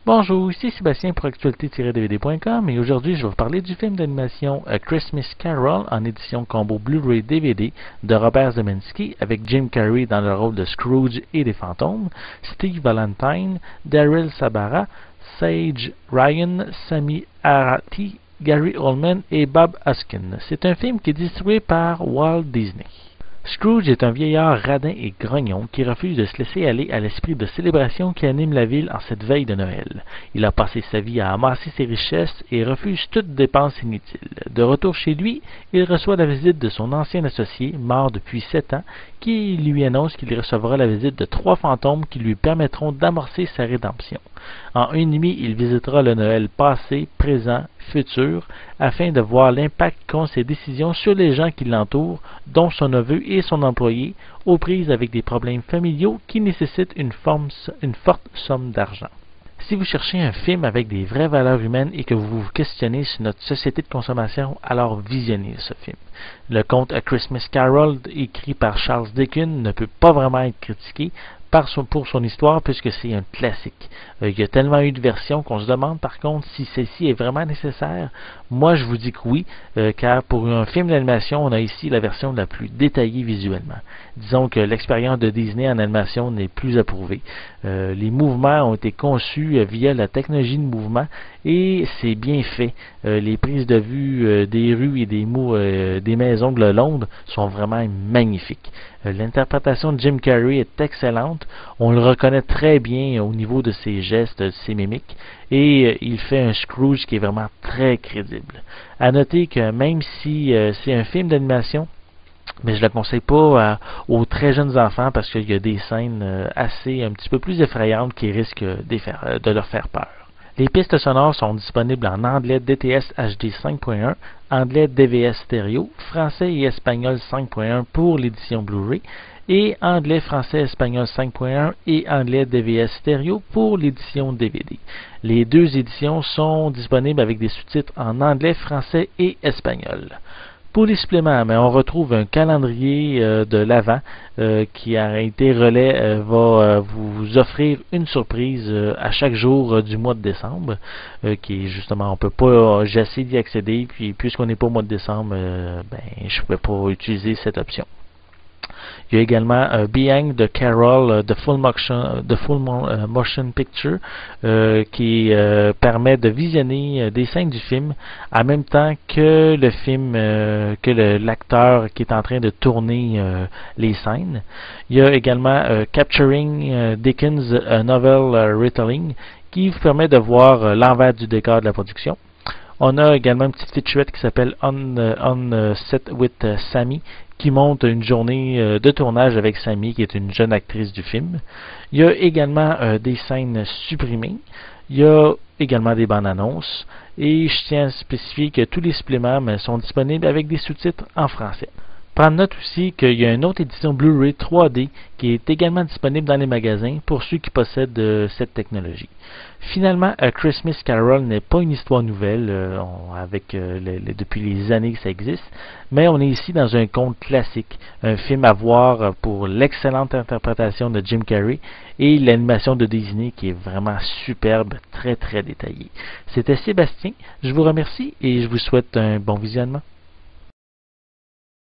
Bonjour, ici Sébastien pour actualité-dvd.com et aujourd'hui je vais vous parler du film d'animation A Christmas Carol en édition combo Blu-ray DVD de Robert Zemeckis avec Jim Carrey dans le rôle de Scrooge et des fantômes, Steve Valentine, Daryl Sabara, Sage Ryan, Sami Arati, Gary Oldman et Bob Hoskin. C'est un film qui est distribué par Walt Disney. Scrooge est un vieillard radin et grognon qui refuse de se laisser aller à l'esprit de célébration qui anime la ville en cette veille de Noël. Il a passé sa vie à amasser ses richesses et refuse toute dépense inutile. De retour chez lui, il reçoit la visite de son ancien associé, mort depuis 7 ans, qui lui annonce qu'il recevra la visite de 3 fantômes qui lui permettront d'amorcer sa rédemption. En une nuit, il visitera le Noël passé, présent, futur, afin de voir l'impact qu'ont ses décisions sur les gens qui l'entourent, dont son neveu et son employé, aux prises avec des problèmes familiaux qui nécessitent une forte somme d'argent. Si vous cherchez un film avec des vraies valeurs humaines et que vous vous questionnez sur notre société de consommation, alors visionnez ce film. Le conte A Christmas Carol, écrit par Charles Dickens, ne peut pas vraiment être critiqué pour son histoire puisque c'est un classique. Il y a tellement eu de versions qu'on se demande par contre si celle-ci est vraiment nécessaire. Moi je vous dis que oui, car pour un film d'animation, on a ici la version la plus détaillée visuellement. Disons que l'expérience de Disney en animation n'est plus approuvée. Les mouvements ont été conçus via la technologie de mouvement et c'est bien fait. Les prises de vue des rues et des maisons de Londres sont vraiment magnifiques. L'interprétation de Jim Carrey est excellente. On le reconnaît très bien au niveau de ses gestes, de ses mimiques, et il fait un Scrooge qui est vraiment très crédible. À noter que même si c'est un film d'animation, mais je ne le conseille pas aux très jeunes enfants parce qu'il y a des scènes un petit peu plus effrayantes qui risquent de leur faire peur. Les pistes sonores sont disponibles en anglais DTS HD 5.1, anglais DVS stéréo, français et espagnol 5.1 pour l'édition Blu-ray, et anglais, français, espagnol 5.1 et anglais DVS stéréo pour l'édition DVD. Les deux éditions sont disponibles avec des sous-titres en anglais, français et espagnol. Pour les suppléments, on retrouve un calendrier de l'Avent qui a été relais va vous offrir une surprise à chaque jour du mois de décembre qui est justement, on peut pas, j'essaie d'y accéder, puis puisqu'on n'est pas au mois de décembre, je ne peux pas utiliser cette option. Il y a également Behind the Carol, The Full Motion Picture, qui permet de visionner des scènes du film en même temps que le film, que l'acteur qui est en train de tourner les scènes. Il y a également Capturing Dickens, a Novel Retelling, qui vous permet de voir l'envers du décor de la production. On a également une petite featurette qui s'appelle On Set with Sammy, qui montre une journée de tournage avec Sammy, qui est une jeune actrice du film. Il y a également des scènes supprimées. Il y a également des bandes annonces. Et je tiens à spécifier que tous les suppléments sont disponibles avec des sous-titres en français. Prendre note aussi qu'il y a une autre édition Blu-ray 3D qui est également disponible dans les magasins pour ceux qui possèdent cette technologie. Finalement, A Christmas Carol n'est pas une histoire nouvelle depuis les années que ça existe, mais on est ici dans un conte classique, un film à voir pour l'excellente interprétation de Jim Carrey et l'animation de Disney qui est vraiment superbe, très très détaillée. C'était Sébastien, je vous remercie et je vous souhaite un bon visionnement.